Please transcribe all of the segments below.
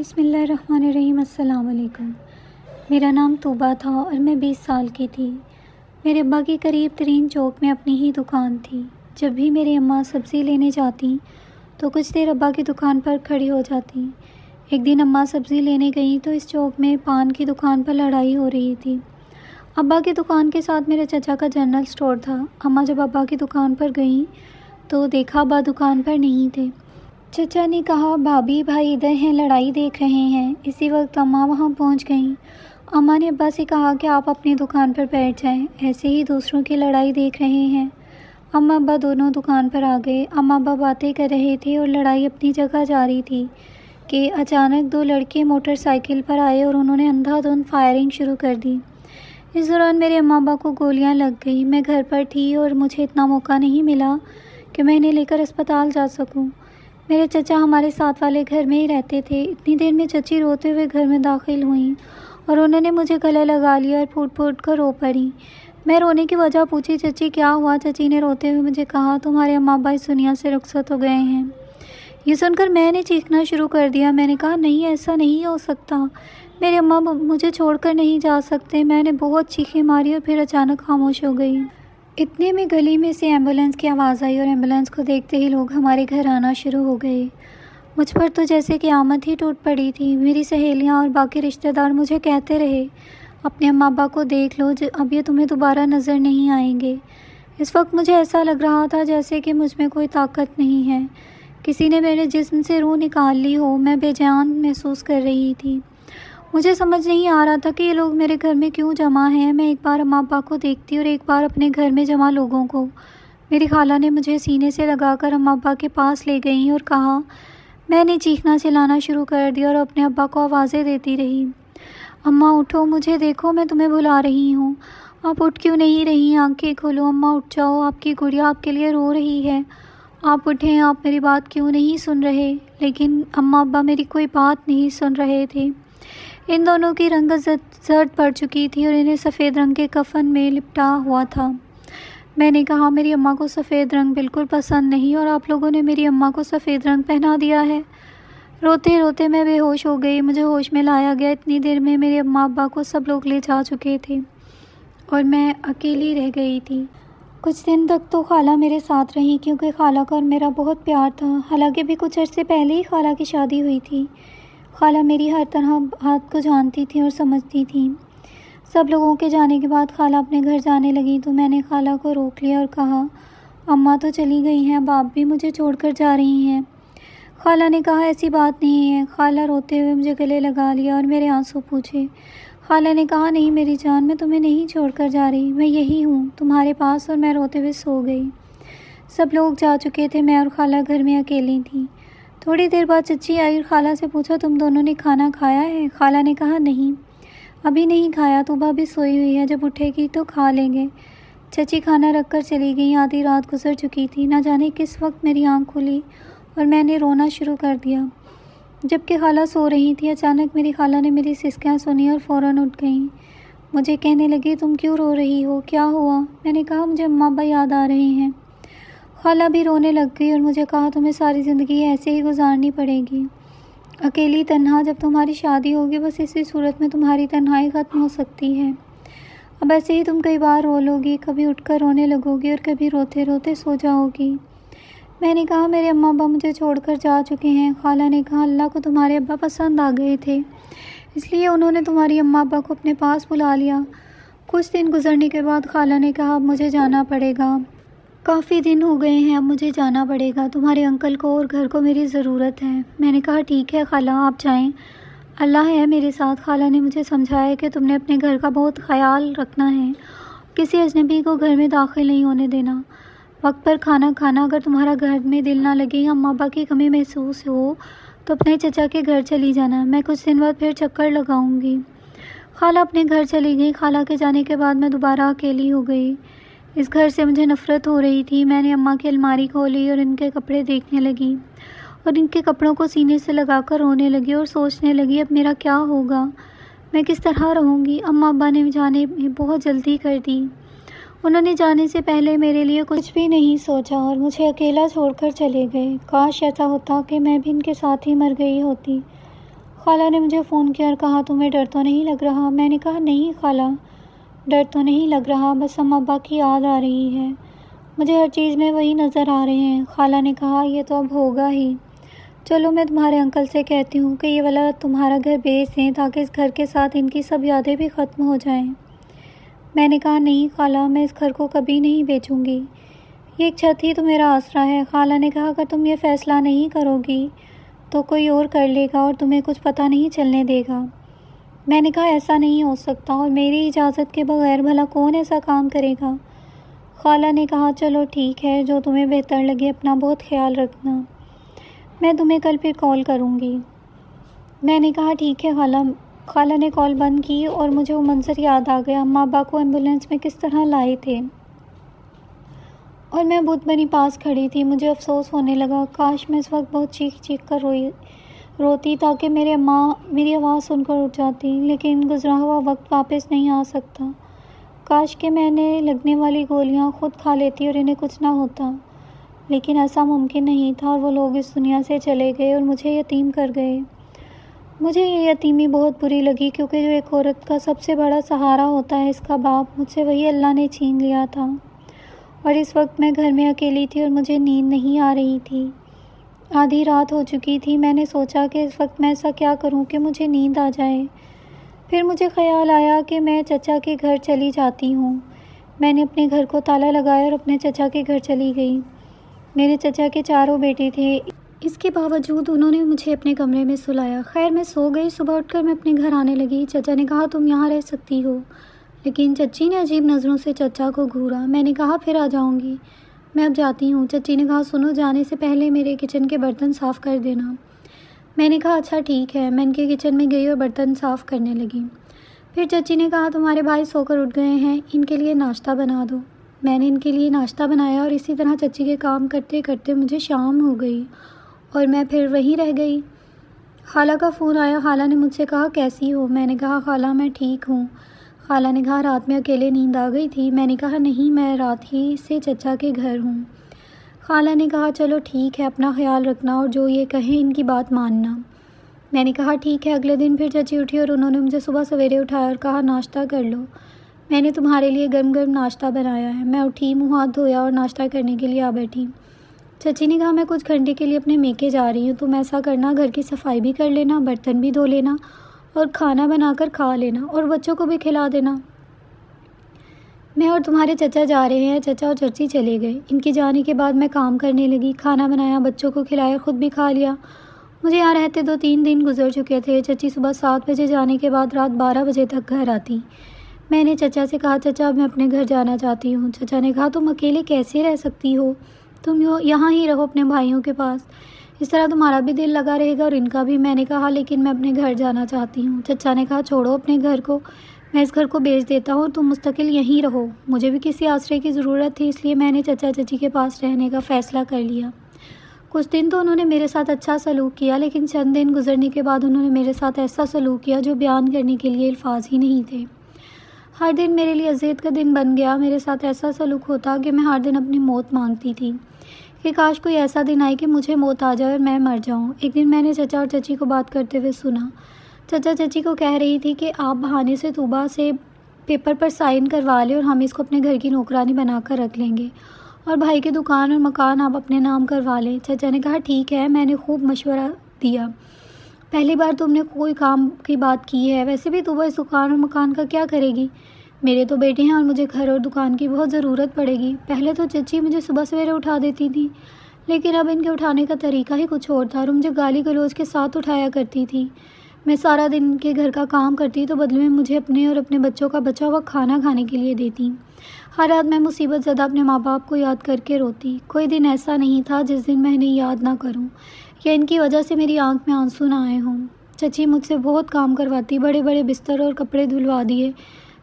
بسم اللہ الرحمن الرحیم۔ السلام علیکم۔ میرا نام طوبہ تھا اور میں 20 سال کی تھی۔ میرے ابا کی قریب ترین چوک میں اپنی ہی دکان تھی۔ جب بھی میری اماں سبزی لینے جاتی تو کچھ دیر ابا کی دکان پر کھڑی ہو جاتی۔ ایک دن اماں سبزی لینے گئیں تو اس چوک میں پان کی دکان پر لڑائی ہو رہی تھی۔ ابا کی دکان کے ساتھ میرے چچا کا جنرل اسٹور تھا۔ اماں جب ابا کی دکان پر گئیں تو دیکھا ابا دکان پر نہیں تھے۔ چچا نے کہا، بھابھی بھائی ادھر ہیں، لڑائی دیکھ رہے ہیں۔ اسی وقت اماں وہاں پہنچ گئیں۔ اماں نے ابا سے کہا کہ آپ اپنی دکان پر بیٹھ جائیں، ایسے ہی دوسروں کی لڑائی دیکھ رہے ہیں۔ اماں ابا دونوں دکان پر آ گئے۔ اماں ابا باتیں کر رہے تھے اور لڑائی اپنی جگہ جاری تھی کہ اچانک دو لڑکے موٹر سائیکل پر آئے اور انہوں نے اندھا دھند فائرنگ شروع کر دی۔ اس دوران میرے اماں ابا کو گولیاں لگ گئی۔ میں گھر پر تھی اور مجھے اتنا موقع نہیں ملا کہ میں انہیں لے کر اسپتال جا سکوں۔ میرے چچا ہمارے ساتھ والے گھر میں ہی رہتے تھے۔ اتنی دیر میں چچی روتے ہوئے گھر میں داخل ہوئیں اور انہوں نے مجھے گلے لگا لیا اور پھوٹ پھوٹ کر رو پڑیں۔ میں رونے کی وجہ پوچھی، چچی کیا ہوا؟ چچی نے روتے ہوئے مجھے کہا، تمہارے اماں ابا اس دنیا سے رخصت ہو گئے ہیں۔ یہ سن کر میں نے چیخنا شروع کر دیا۔ میں نے کہا، نہیں، ایسا نہیں ہو سکتا، میرے اماں مجھے چھوڑ کر نہیں جا سکتے۔ میں نے بہت چیخیں ماری اور پھر اچانک خاموش ہو گئی۔ اتنے میں گلی میں سے ایمبولینس کی آواز آئی اور ایمبولینس کو دیکھتے ہی لوگ ہمارے گھر آنا شروع ہو گئے۔ مجھ پر تو جیسے قیامت ہی ٹوٹ پڑی تھی۔ میری سہیلیاں اور باقی رشتہ دار مجھے کہتے رہے، اپنے اماں ابا کو دیکھ لو، اب یہ تمہیں دوبارہ نظر نہیں آئیں گے۔ اس وقت مجھے ایسا لگ رہا تھا جیسے کہ مجھ میں کوئی طاقت نہیں ہے، کسی نے میرے جسم سے روح نکال لی ہو۔ میں بے جان محسوس کر رہی تھی۔ مجھے سمجھ نہیں آ رہا تھا کہ یہ لوگ میرے گھر میں کیوں جمع ہیں۔ میں ایک بار اماں ابا کو دیکھتی اور ایک بار اپنے گھر میں جمع لوگوں کو۔ میری خالہ نے مجھے سینے سے لگا کر اماں ابا کے پاس لے گئیں اور کہا۔ میں نے چیخنا چلانا شروع کر دیا اور اپنے ابا کو آوازیں دیتی رہی، اماں اٹھو، مجھے دیکھو، میں تمہیں بلا رہی ہوں، آپ اٹھ کیوں نہیں رہی؟ آنکھیں کھولو، اماں اٹھ جاؤ، آپ کی گڑیا آپ کے لیے رو رہی ہے، آپ اٹھیں، آپ میری بات کیوں نہیں سن رہے؟ لیکن اماں ابا میری کوئی بات نہیں سن رہے تھے۔ ان دونوں کی رنگت زرد پڑ چکی تھی اور انہیں سفید رنگ کے کفن میں لپٹا ہوا تھا۔ میں نے کہا، میری اماں کو سفید رنگ بالکل پسند نہیں اور آپ لوگوں نے میری اماں کو سفید رنگ پہنا دیا ہے۔ روتے روتے میں بے ہوش ہو گئی۔ مجھے ہوش میں لایا گیا۔ اتنی دیر میں میرے اماں ابا کو سب لوگ لے جا چکے تھے اور میں اکیلی رہ گئی تھی۔ کچھ دن تک تو خالہ میرے ساتھ رہی کیونکہ خالہ کا اور میرا بہت پیار تھا۔ حالانکہ بھی کچھ عرصے پہلے ہی خالہ کی شادی ہوئی تھی۔ خالہ میری ہر طرح بات کو جانتی تھیں اور سمجھتی تھیں۔ سب لوگوں کے جانے کے بعد خالہ اپنے گھر جانے لگی تو میں نے خالہ کو روک لیا اور کہا، اماں تو چلی گئی ہیں، اب آپ بھی مجھے چھوڑ کر جا رہی ہیں۔ خالہ نے کہا، ایسی بات نہیں ہے۔ خالہ روتے ہوئے مجھے گلے لگا لیا اور میرے آنسو پوچھے۔ خالہ نے کہا، نہیں میری جان، میں تمہیں نہیں چھوڑ کر جا رہی، میں یہی ہوں تمہارے پاس۔ اور میں روتے ہوئے سو گئی۔ سب لوگ جا چکے تھے، میں اور خالہ گھر میں اکیلی تھی۔ تھوڑی دیر بعد چچی آئی اور خالہ سے پوچھا، تم دونوں نے کھانا کھایا ہے؟ خالہ نے کہا، نہیں، ابھی نہیں کھایا، طوبہ بھی سوئی ہوئی ہے، جب اٹھے گی تو کھا لیں گے۔ چچی کھانا رکھ کر چلی گئی۔ آدھی رات گزر چکی تھی۔ نہ جانے کس وقت میری آنکھ کھلی اور میں نے رونا شروع کر دیا۔ جب کہ خالہ سو رہی تھی، اچانک میری خالہ نے میری سسکیاں سنی اور فوراً اٹھ گئیں۔ مجھے کہنے لگی، تم کیوں رو رہی ہو؟ کیا ہوا؟ میں نے کہا، مجھے اماں ابا یاد آ رہے ہیں۔ خالہ بھی رونے لگ گئی اور مجھے کہا، تمہیں ساری زندگی ایسے ہی گزارنی پڑے گی، اکیلی تنہا۔ جب تمہاری شادی ہوگی بس اسی صورت میں تمہاری تنہائی ختم ہو سکتی ہے۔ اب ایسے ہی تم کئی بار رو لو گی، کبھی اٹھ کر رونے لگو گی اور کبھی روتے روتے سو جاؤ گی۔ میں نے کہا، میرے اماں ابا مجھے چھوڑ کر جا چکے ہیں۔ خالہ نے کہا، اللہ کو تمہارے ابا پسند آ گئے تھے، اس لیے انہوں نے تمہاری اماں ابا کو اپنے پاس بلا لیا۔ کچھ دن گزرنے کے بعد خالہ نے کہا، اب مجھے جانا پڑے گا، کافی دن ہو گئے ہیں، اب مجھے جانا پڑے گا، تمہارے انکل کو اور گھر کو میری ضرورت ہے۔ میں نے کہا، ٹھیک ہے خالہ، آپ جائیں، اللہ ہے میرے ساتھ۔ خالہ نے مجھے سمجھایا کہ تم نے اپنے گھر کا بہت خیال رکھنا ہے، کسی اجنبی کو گھر میں داخل نہیں ہونے دینا، وقت پر کھانا کھانا، اگر تمہارا گھر میں دل نہ لگے، اماں ابا کی کمی محسوس ہو تو اپنے چچا کے گھر چلی جانا، میں کچھ دن بعد پھر چکر لگاؤں گی۔ خالہ اپنے گھر چلی گئی۔ خالہ کے جانے کے بعد میں دوبارہ اکیلی ہو گئی۔ اس گھر سے مجھے نفرت ہو رہی تھی۔ میں نے اماں کی الماری کھولی اور ان کے کپڑے دیکھنے لگی اور ان کے کپڑوں کو سینے سے لگا کر رونے لگی اور سوچنے لگی، اب میرا کیا ہوگا، میں کس طرح رہوں گی۔ اماں ابا نے جانے میں بہت جلدی کر دی۔ انہوں نے جانے سے پہلے میرے لیے کچھ بھی نہیں سوچا اور مجھے اکیلا چھوڑ کر چلے گئے۔ کاش ایسا ہوتا کہ میں بھی ان کے ساتھ ہی مر گئی ہوتی۔ خالہ نے مجھے فون کیا اور کہا تمہیں ڈر تو نہیں لگ رہا؟ میں نے کہا نہیں خالہ، ڈر تو نہیں لگ رہا، بس اماں ابا کی یاد آ رہی ہے، مجھے ہر چیز میں وہی نظر آ رہے ہیں۔ خالہ نے کہا یہ تو اب ہوگا ہی، چلو میں تمہارے انکل سے کہتی ہوں کہ یہ والا تمہارا گھر بیچ دیں تاکہ اس گھر کے ساتھ ان کی سب یادیں بھی ختم ہو جائیں۔ میں نے کہا نہیں خالہ، میں اس گھر کو کبھی نہیں بیچوں گی، یہ ایک چھت ہی تو میرا آسرا ہے۔ خالہ نے کہا اگر تم یہ فیصلہ نہیں کرو گی تو کوئی اور کر لے گا اور تمہیں کچھ پتہ نہیں چلنے دے گا۔ میں نے کہا ایسا نہیں ہو سکتا، اور میری اجازت کے بغیر بھلا کون ایسا کام کرے گا؟ خالہ نے کہا چلو ٹھیک ہے، جو تمہیں بہتر لگے، اپنا بہت خیال رکھنا، میں تمہیں کل پھر کال کروں گی۔ میں نے کہا ٹھیک ہے خالہ۔ خالہ نے کال بند کی اور مجھے وہ منظر یاد آ گیا، اماں ابا کو ایمبولینس میں کس طرح لائے تھے اور میں بت بنی پاس کھڑی تھی۔ مجھے افسوس ہونے لگا، کاش میں اس وقت بہت چیخ چیخ کر روتی تاکہ میری اماں میری آواز سن کر اٹھ جاتی، لیکن گزرا ہوا وقت واپس نہیں آ سکتا۔ کاش کہ میں نے لگنے والی گولیاں خود کھا لیتی اور انہیں کچھ نہ ہوتا، لیکن ایسا ممکن نہیں تھا، اور وہ لوگ اس دنیا سے چلے گئے اور مجھے یتیم کر گئے۔ مجھے یہ یتیمی بہت بری لگی، کیونکہ جو ایک عورت کا سب سے بڑا سہارا ہوتا ہے اس کا باپ، مجھ سے وہی اللہ نے چھین لیا تھا، اور اس وقت میں گھر میں اکیلی تھی اور مجھے نیند نہیں آ رہی تھی۔ آدھی رات ہو چکی تھی۔ میں نے سوچا کہ اس وقت میں ایسا کیا کروں کہ مجھے نیند آ جائے۔ پھر مجھے خیال آیا کہ میں چچا کے گھر چلی جاتی ہوں۔ میں نے اپنے گھر کو تالا لگایا اور اپنے چچا کے گھر چلی گئی۔ میرے چچا کے 4 بیٹے تھے، اس کے باوجود انہوں نے مجھے اپنے کمرے میں سلایا۔ خیر میں سو گئی۔ صبح اٹھ کر میں اپنے گھر آنے لگی۔ چچا نے کہا تم یہاں رہ سکتی ہو، لیکن چچی نے عجیب نظروں سے چچا کو گھورا۔ میں نے کہا پھر آ جاؤں گی، میں اب جاتی ہوں۔ چچی نے کہا سنو، جانے سے پہلے میرے کچن کے برتن صاف کر دینا۔ میں نے کہا اچھا ٹھیک ہے۔ میں ان کے کچن میں گئی اور برتن صاف کرنے لگی۔ پھر چچی نے کہا تمہارے بھائی سو کر اٹھ گئے ہیں، ان کے لیے ناشتہ بنا دو۔ میں نے ان کے لیے ناشتہ بنایا اور اسی طرح چچی کے کام کرتے کرتے مجھے شام ہو گئی اور میں پھر وہیں رہ گئی۔ خالہ کا فون آیا۔ خالہ نے مجھ سے کہا کیسی ہو؟ میں نے کہا خالہ میں ٹھیک ہوں۔ خالہ نے کہا رات میں اکیلے نیند آ گئی تھی؟ میں نے کہا نہیں، میں رات ہی سے چچا کے گھر ہوں۔ خالہ نے کہا چلو ٹھیک ہے، اپنا خیال رکھنا اور جو یہ کہیں ان کی بات ماننا۔ میں نے کہا ٹھیک ہے۔ اگلے دن پھر چچی اٹھی اور انہوں نے مجھے صبح سویرے اٹھایا اور کہا ناشتہ کر لو، میں نے تمہارے لیے گرم گرم ناشتہ بنایا ہے۔ میں اٹھی، منہ ہاتھ دھویا اور ناشتہ کرنے کے لیے آ بیٹھی۔ چچی نے کہا میں کچھ گھنٹے کے لیے اپنے میکے جا رہی ہوں، تم ایسا کرنا گھر کی صفائی بھی کر لینا، برتن بھی دھو لینا اور کھانا بنا کر کھا لینا اور بچوں کو بھی کھلا دینا۔ میں اور تمہارے چچا جا رہے ہیں۔ چچا اور چچی چلے گئے۔ ان کے جانے کے بعد میں کام کرنے لگی، کھانا بنایا، بچوں کو کھلایا، خود بھی کھا لیا۔ مجھے یہاں رہتے 2-3 دن گزر چکے تھے۔ چچی صبح 7 بجے جانے کے بعد رات 12 بجے تک گھر آتی۔ میں نے چچا سے کہا چچا اب میں اپنے گھر جانا چاہتی ہوں۔ چچا نے کہا تم اکیلے کیسے رہ سکتی ہو، تم یہاں ہی رہو اپنے بھائیوں کے پاس، اس طرح تمہارا بھی دل لگا رہے گا اور ان کا بھی۔ میں نے کہا لیکن میں اپنے گھر جانا چاہتی ہوں۔ چچا نے کہا چھوڑو اپنے گھر کو، میں اس گھر کو بیچ دیتا ہوں، تم مستقل یہیں رہو۔ مجھے بھی کسی آسرے کی ضرورت تھی، اس لیے میں نے چچا چچی کے پاس رہنے کا فیصلہ کر لیا۔ کچھ دن تو انہوں نے میرے ساتھ اچھا سلوک کیا، لیکن چند دن گزرنے کے بعد انہوں نے میرے ساتھ ایسا سلوک کیا جو بیان کرنے کے لیے الفاظ ہی نہیں تھے۔ ہر دن میرے لیے اذیت کا دن بن گیا۔ میرے ساتھ ایسا سلوک ہوتا کہ میں ہر دن اپنی موت مانگتی تھی کہ کاش کوئی ایسا دن آئے کہ مجھے موت آ جائے اور میں مر جاؤں۔ ایک دن میں نے چچا اور چچی کو بات کرتے ہوئے سنا۔ چچا چچی کو کہہ رہی تھی کہ آپ بہانے سے طوبا سے پیپر پر سائن کروا لیں اور ہم اس کو اپنے گھر کی نوکرانی بنا کر رکھ لیں گے، اور بھائی کی دکان اور مکان آپ اپنے نام کروا لیں۔ چچا نے کہا ٹھیک ہے۔ میں نے خوب مشورہ دیا، پہلی بار تم نے کوئی کام کی بات کی ہے، ویسے بھی طوبا اس دکان اور مکان کا کیا کرے گی؟ میرے تو بیٹے ہیں اور مجھے گھر اور دکان کی بہت ضرورت پڑے گی۔ پہلے تو چچی مجھے صبح سویرے اٹھا دیتی تھی، لیکن اب ان کے اٹھانے کا طریقہ ہی کچھ اور تھا اور مجھے گالی گلوچ کے ساتھ اٹھایا کرتی تھی۔ میں سارا دن ان کے گھر کا کام کرتی تو بدلے میں مجھے اپنے اور اپنے بچوں کا بچا ہوا کھانا کھانے کے لیے دیتی۔ ہر رات میں مصیبت زدہ اپنے ماں باپ کو یاد کر کے روتی۔ کوئی دن ایسا نہیں تھا جس دن میں انہیں یاد نہ کروں یا ان کی وجہ سے میری آنکھ میں آنسو نہ آئے ہوں۔ چچی مجھ سے بہت کام کرواتی، بڑے بڑے بستر اور کپڑے دھلوا دیے،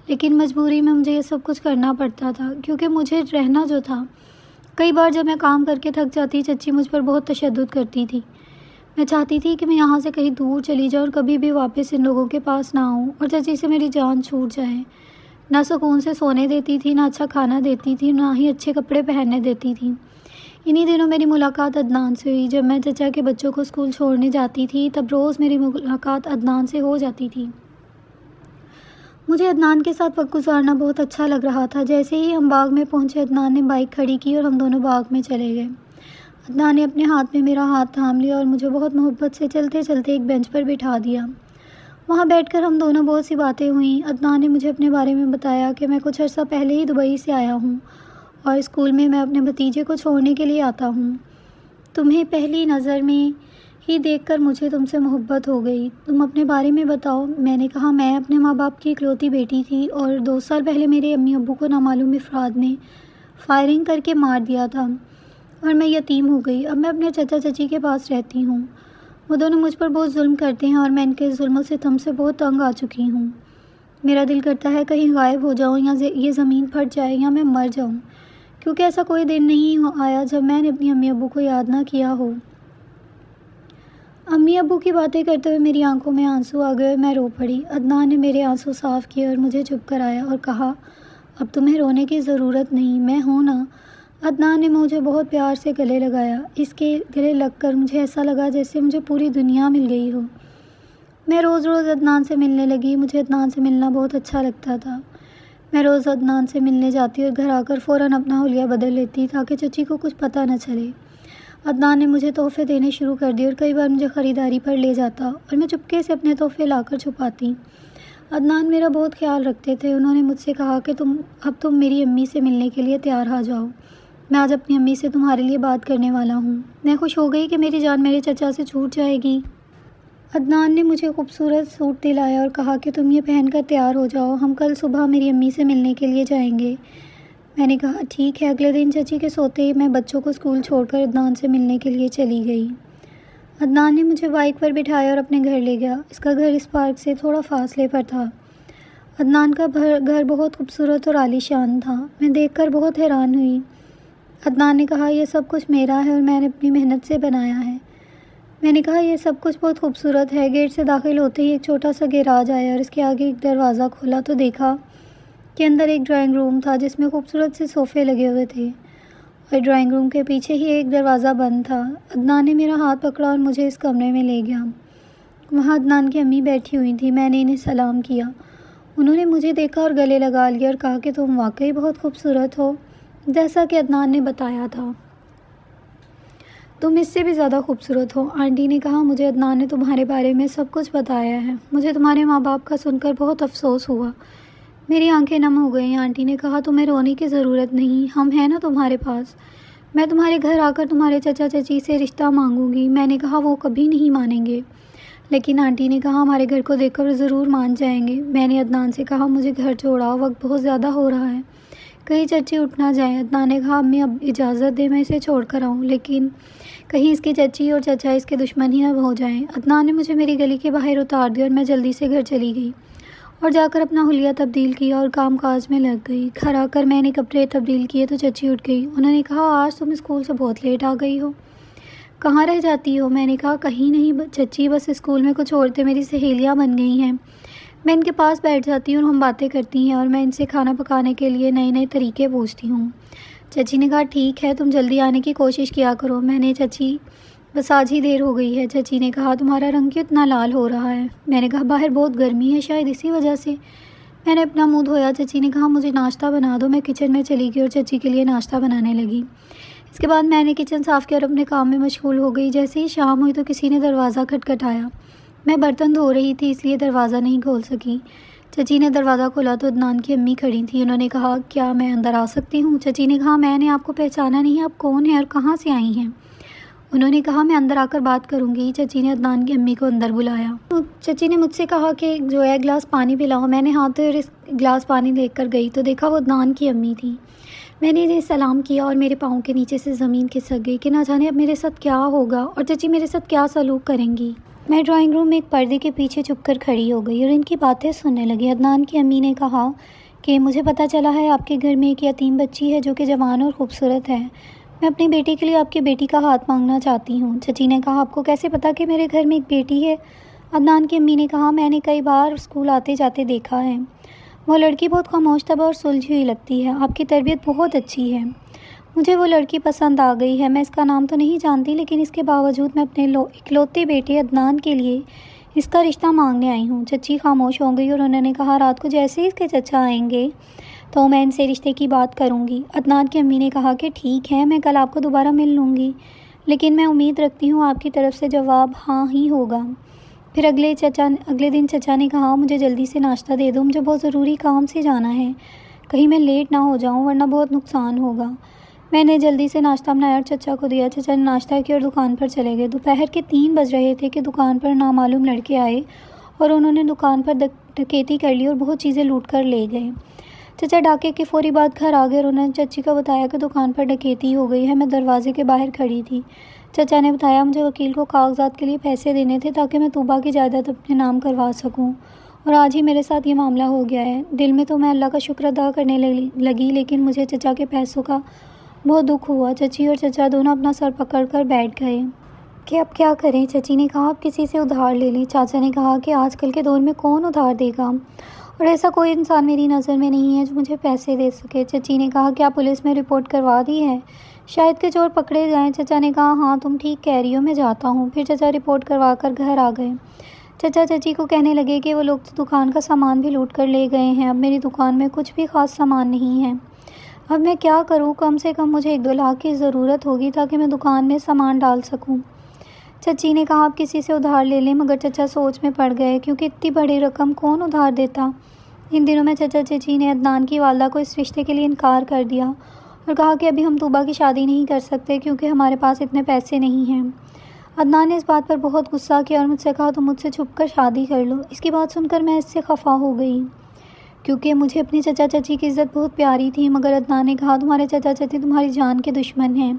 لیکن مجبوری میں مجھے یہ سب کچھ کرنا پڑتا تھا کیونکہ مجھے رہنا جو تھا۔ کئی بار جب میں کام کر کے تھک جاتی، چچی مجھ پر بہت تشدد کرتی تھی۔ میں چاہتی تھی کہ میں یہاں سے کہیں دور چلی جاؤں اور کبھی بھی واپس ان لوگوں کے پاس نہ آؤں، اور چچی سے میری جان چھوٹ جائے۔ نہ سکون سے سونے دیتی تھی، نہ اچھا کھانا دیتی تھی، نہ ہی اچھے کپڑے پہننے دیتی تھی۔ انہی دنوں میری ملاقات عدنان سے ہوئی۔ جب میں چچا کے بچوں کو اسکول چھوڑنے جاتی تھی تب روز میری ملاقات عدنان سے ہو جاتی تھی۔ مجھے عدنان کے ساتھ وقت گزارنا بہت اچھا لگ رہا تھا۔ جیسے ہی ہم باغ میں پہنچے عدنان نے بائک کھڑی کی اور ہم دونوں باغ میں چلے گئے۔ عدنان نے اپنے ہاتھ میں میرا ہاتھ تھام لیا اور مجھے بہت محبت سے چلتے چلتے ایک بینچ پر بٹھا دیا۔ وہاں بیٹھ کر ہم دونوں بہت سی باتیں ہوئیں۔ عدنان نے مجھے اپنے بارے میں بتایا کہ میں کچھ عرصہ پہلے ہی دبئی سے آیا ہوں اور اسکول میں اپنے بھتیجے کو چھوڑنے کے لیے آتا ہوں۔ تمہیں پہلی نظر میں ہی دیکھ کر مجھے تم سے محبت ہو گئی۔ تم اپنے بارے میں بتاؤ۔ میں نے کہا میں اپنے ماں باپ کی اکلوتی بیٹی تھی اور 2 سال پہلے میرے امی ابو کو نامعلوم افراد نے فائرنگ کر کے مار دیا تھا اور میں یتیم ہو گئی۔ اب میں اپنے چچا چچی کے پاس رہتی ہوں۔ وہ دونوں مجھ پر بہت ظلم کرتے ہیں اور میں ان کے ظلم و ستم سے بہت تنگ آ چکی ہوں۔ میرا دل کرتا ہے کہیں غائب ہو جاؤں یا یہ زمین پھٹ جائے یا میں مر جاؤں، کیونکہ ایسا کوئی دن نہیں آیا جب میں نے اپنی امی ابو کو یاد نہ کیا ہو۔ امی ابو کی باتیں کرتے ہوئے میری آنکھوں میں آنسو آ گئے اور میں رو پڑی۔ عدنان نے میرے آنسو صاف کیے اور مجھے چپ کرایا اور کہا اب تمہیں رونے کی ضرورت نہیں، میں ہوں نا۔ عدنان نے مجھے بہت پیار سے گلے لگایا۔ اس کے گلے لگ کر مجھے ایسا لگا جیسے مجھے پوری دنیا مل گئی ہو۔ میں روز روز عدنان سے ملنے لگی۔ مجھے عدنان سے ملنا بہت اچھا لگتا تھا۔ میں روز عدنان سے ملنے جاتی اور گھر آ کر فوراً اپنا حلیہ بدل لیتی تاکہ چچی کو کچھ پتہ نہ چلے۔ عدنان نے مجھے تحفے دینے شروع کر دیے اور کئی بار مجھے خریداری پر لے جاتا اور میں چپکے سے اپنے تحفے لا کر چھپاتی۔ عدنان میرا بہت خیال رکھتے تھے۔ انہوں نے مجھ سے کہا کہ اب تم میری امی سے ملنے کے لیے تیار آ جاؤ۔ میں آج اپنی امی سے تمہارے لیے بات کرنے والا ہوں۔ میں خوش ہو گئی کہ میری جان میرے چچا سے چھوٹ جائے گی۔ عدنان نے مجھے خوبصورت سوٹ دلایا اور کہا کہ تم یہ پہن کر تیار ہو جاؤ، ہم کل صبح میری امی سے ملنے کے لیے جائیں گے۔ میں نے کہا ٹھیک ہے۔ اگلے دن چچی کے سوتے ہی میں بچوں کو اسکول چھوڑ کر عدنان سے ملنے کے لیے چلی گئی۔ عدنان نے مجھے بائک پر بٹھایا اور اپنے گھر لے گیا۔ اس کا گھر اس پارک سے تھوڑا فاصلے پر تھا۔ عدنان کا گھر بہت خوبصورت اور عالی شان تھا۔ میں دیکھ کر بہت حیران ہوئی۔ عدنان نے کہا یہ سب کچھ میرا ہے اور میں نے اپنی محنت سے بنایا ہے۔ میں نے کہا یہ سب کچھ بہت خوبصورت ہے۔ گیٹ سے داخل ہوتے ہی ایک چھوٹا سا گیراج آیا اور اس کے آگے ایک دروازہ کھولا تو دیکھا کہ اندر ایک ڈرائنگ روم تھا جس میں خوبصورت سے صوفے لگے ہوئے تھے اور ڈرائنگ روم کے پیچھے ہی ایک دروازہ بند تھا۔ عدنان نے میرا ہاتھ پکڑا اور مجھے اس کمرے میں لے گیا۔ وہاں عدنان کی امی بیٹھی ہوئی تھی۔ میں نے انہیں سلام کیا۔ انہوں نے مجھے دیکھا اور گلے لگا لیا اور کہا کہ تم واقعی بہت خوبصورت ہو، جیسا کہ عدنان نے بتایا تھا۔ تم اس سے بھی زیادہ خوبصورت ہو۔ آنٹی نے کہا مجھے عدنان نے تمہارے بارے میں سب کچھ بتایا ہے۔ مجھے تمہارے ماں باپ کا سن کر بہت افسوس ہوا۔ میری آنکھیں نم ہو گئیں۔ آنٹی نے کہا تمہیں رونے کی ضرورت نہیں، ہم ہیں نا تمہارے پاس۔ میں تمہارے گھر آ کر تمہارے چچا چچی سے رشتہ مانگوں گی۔ میں نے کہا وہ کبھی نہیں مانیں گے، لیکن آنٹی نے کہا ہمارے گھر کو دیکھ کر وہ ضرور مان جائیں گے۔ میں نے عدنان سے کہا مجھے گھر چھوڑاؤ، وقت بہت زیادہ ہو رہا ہے، کہیں چچی اٹھ نہ جائیں۔ عدنان نے کہا امی اب اجازت دے میں اسے چھوڑ کر آؤں، لیکن کہیں اس کی چچی اور چچا اس کے دشمن ہی نہ ہو جائیں۔ عدنان نے مجھے میری گلی کے باہر اتار دیا اور میں جلدی سے گھر چلی گئی اور جا کر اپنا حلیہ تبدیل کیا اور کام کاج میں لگ گئی۔ گھر آ کر میں نے کپڑے تبدیل کیے تو چچی اٹھ گئی۔ انہوں نے کہا آج تم اسکول سے بہت لیٹ آ گئی ہو، کہاں رہ جاتی ہو؟ میں نے کہا کہیں نہیں چچی، بس اسکول میں کچھ عورتیں میری سہیلیاں بن گئی ہیں، میں ان کے پاس بیٹھ جاتی ہوں اور ہم باتیں کرتی ہیں اور میں ان سے کھانا پکانے کے لیے نئے نئے طریقے پوچھتی ہوں۔ چچی نے کہا ٹھیک ہے، تم جلدی آنے کی کوشش کیا کرو۔ میں نے چچی بس آج ہی دیر ہو گئی ہے۔ چچی نے کہا تمہارا رنگ کیوں اتنا لال ہو رہا ہے؟ میں نے کہا باہر بہت گرمی ہے، شاید اسی وجہ سے۔ میں نے اپنا منہ دھویا۔ چچی نے کہا مجھے ناشتہ بنا دو۔ میں کچن میں چلی گئی اور چچی کے لیے ناشتہ بنانے لگی۔ اس کے بعد میں نے کچن صاف کیا اور اپنے کام میں مشغول ہو گئی۔ جیسے ہی شام ہوئی تو کسی نے دروازہ کھٹکھٹایا۔ میں برتن دھو رہی تھی اس لیے دروازہ نہیں کھول سکی۔ چچی نے دروازہ کھولا تو عدنان کی امی کھڑی تھیں۔ انہوں نے کہا کیا میں اندر آ سکتی ہوں؟ چچی نے کہا میں نے آپ کو پہچانا نہیں، آپ کون ہیں اور کہاں سے آئی ہیں؟ انہوں نے کہا میں اندر آ کر بات کروں گی۔ چچی نے عدنان کی امی کو اندر بلایا۔ چچی نے مجھ سے کہا کہ جو ہے گلاس پانی پلاؤ۔ میں نے ہاتھ دھوئے اور اس گلاس پانی لے کر گئی تو دیکھا وہ عدنان کی امی تھی۔ میں نے انہیں سلام کیا اور میرے پاؤں کے نیچے سے زمین کھسک گئی کہ نہ جانے اب میرے ساتھ کیا ہوگا اور چچی میرے ساتھ کیا سلوک کریں گی۔ میں ڈرائنگ روم میں ایک پردے کے پیچھے چھپ کر کھڑی ہو گئی اور ان کی باتیں سننے لگی۔ عدنان کی امی نے کہا کہ مجھے پتہ چلا ہے آپ کے گھر میں ایک یتیم بچی ہے جو کہ جوان اور خوبصورت ہے، میں اپنی بیٹی کے لیے آپ کی بیٹی کا ہاتھ مانگنا چاہتی ہوں۔ چچی نے کہا آپ کو کیسے پتہ کہ میرے گھر میں ایک بیٹی ہے؟ عدنان کی امی نے کہا میں نے کئی بار اسکول آتے جاتے دیکھا ہے، وہ لڑکی بہت خاموش طبع اور سلجھی ہوئی لگتی ہے، آپ کی تربیت بہت اچھی ہے، مجھے وہ لڑکی پسند آ گئی ہے۔ میں اس کا نام تو نہیں جانتی، لیکن اس کے باوجود میں اپنے اکلوتے بیٹے عدنان کے لیے اس کا رشتہ مانگنے آئی ہوں۔ چچی خاموش ہو گئی اور انہوں نے کہا، رات کو جیسے ہی اس کے چچا آئیں گے تو میں ان سے رشتے کی بات کروں گی۔ عدنان کی امی نے کہا کہ ٹھیک ہے، میں کل آپ کو دوبارہ مل لوں گی، لیکن میں امید رکھتی ہوں آپ کی طرف سے جواب ہاں ہی ہوگا۔ پھر اگلے دن چچا نے کہا، مجھے جلدی سے ناشتہ دے دو، مجھے بہت ضروری کام سے جانا ہے، کہیں میں لیٹ نہ ہو جاؤں ورنہ بہت نقصان ہوگا۔ میں نے جلدی سے ناشتہ بنایا اور چچا کو دیا۔ چچا نے ناشتہ کیا اور دکان پر چلے گئے۔ دوپہر کے 3 بج رہے تھے کہ دکان پر نامعلوم لڑکے آئے اور انہوں نے دکان پر ڈکیتی کر لی اور بہت چیزیں لوٹ کر لے گئے۔ چچا ڈاکے کے فوری بعد گھر آ گئے اور انہوں نے چچی کو بتایا کہ دکان پر ڈکیتی ہو گئی ہے۔ میں دروازے کے باہر کھڑی تھی۔ چچا نے بتایا، مجھے وکیل کو کاغذات کے لیے پیسے دینے تھے تاکہ میں طوبیٰ کی جائیداد اپنے نام کروا سکوں، اور آج ہی میرے ساتھ یہ معاملہ ہو گیا ہے۔ دل میں تو میں اللہ کا شکر ادا کرنے لگی، لیکن مجھے چچا کے پیسوں کا بہت دکھ ہوا۔ چچی اور چچا دونوں اپنا سر پکڑ کر بیٹھ گئے کہ اب کیا کریں۔ چچی نے کہا، آپ کسی سے ادھار لے لیں۔ چاچا نے کہا کہ آج کل کے دور میں کون ادھار دے گا، اور ایسا کوئی انسان میری نظر میں نہیں ہے جو مجھے پیسے دے سکے۔ چچی نے کہا، کیا پولیس میں رپورٹ کروا دی ہے؟ شاید کہ چور پکڑے جائیں۔ چچا نے کہا، ہاں تم ٹھیک کہہ رہی ہو، میں جاتا ہوں۔ پھر چچا رپورٹ کروا کر گھر آ گئے۔ چچا چچی کو کہنے لگے کہ وہ لوگ تو دکان کا سامان بھی لوٹ کر لے گئے ہیں، اب میری دکان میں کچھ بھی خاص سامان نہیں ہے، اب میں کیا کروں؟ کم سے کم مجھے 1-2 لاکھ کی ضرورت ہوگی تاکہ میں دکان میں سامان ڈال سکوں۔ چچی نے کہا، آپ کسی سے ادھار لے لیں، مگر چچا سوچ میں پڑ گئے کیونکہ اتنی بڑی رقم کون ادھار دیتا۔ ان دنوں میں چچا چچی نے عدنان کی والدہ کو اس رشتے کے لیے انکار کر دیا اور کہا کہ ابھی ہم طوبیٰ کی شادی نہیں کر سکتے کیونکہ ہمارے پاس اتنے پیسے نہیں ہیں۔ عدنان نے اس بات پر بہت غصہ کیا اور مجھ سے کہا، تم مجھ سے چھپ کر شادی کر لو۔ اس کی بات سن کر میں اس سے خفا ہو گئی کیونکہ مجھے اپنے چچا چچی کی عزت بہت پیاری تھی، مگر عدنان نے کہا، تمہارے چچا چچی تمہاری جان کے دشمن ہیں،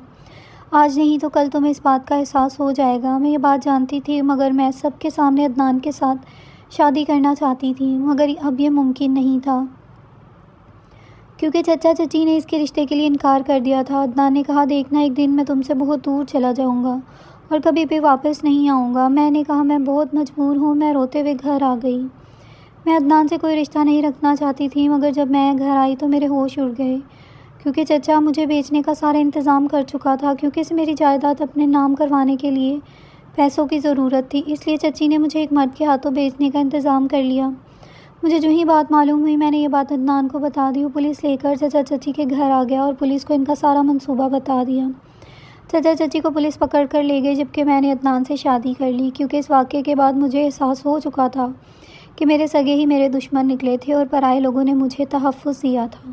آج نہیں تو کل تمہیں اس بات کا احساس ہو جائے گا۔ میں یہ بات جانتی تھی، مگر میں سب کے سامنے عدنان کے ساتھ شادی کرنا چاہتی تھی، مگر اب یہ ممکن نہیں تھا کیونکہ چچا چچی نے اس کے رشتے کے لیے انکار کر دیا تھا۔ عدنان نے کہا، دیکھنا ایک دن میں تم سے بہت دور چلا جاؤں گا اور کبھی بھی واپس نہیں آؤں گا۔ میں نے کہا، میں بہت مجبور ہوں۔ میں روتے ہوئے گھر آ گئی۔ میں عدنان سے کوئی رشتہ نہیں رکھنا چاہتی تھی، مگر جب میں گھر آئی تو میرے ہوش اڑ گئے کیونکہ چچا مجھے بیچنے کا سارا انتظام کر چکا تھا، کیونکہ اسے میری جائیداد اپنے نام کروانے کے لیے پیسوں کی ضرورت تھی، اس لیے چچی نے مجھے ایک مرد کے ہاتھوں بیچنے کا انتظام کر لیا۔ مجھے جو ہی بات معلوم ہوئی میں نے یہ بات عدنان کو بتا دی۔ وہ پولیس لے کر چچا چچی کے گھر آ گیا اور پولیس کو ان کا سارا منصوبہ بتا دیا۔ چچا چچی کو پولیس پکڑ کر لے گئی جبکہ میں نے عدنان سے شادی کر لی، کیونکہ اس واقعے کے بعد مجھے احساس ہو چکا تھا کہ میرے سگے ہی میرے دشمن نکلے تھے اور پرائے لوگوں نے مجھے تحفظ دیا تھا۔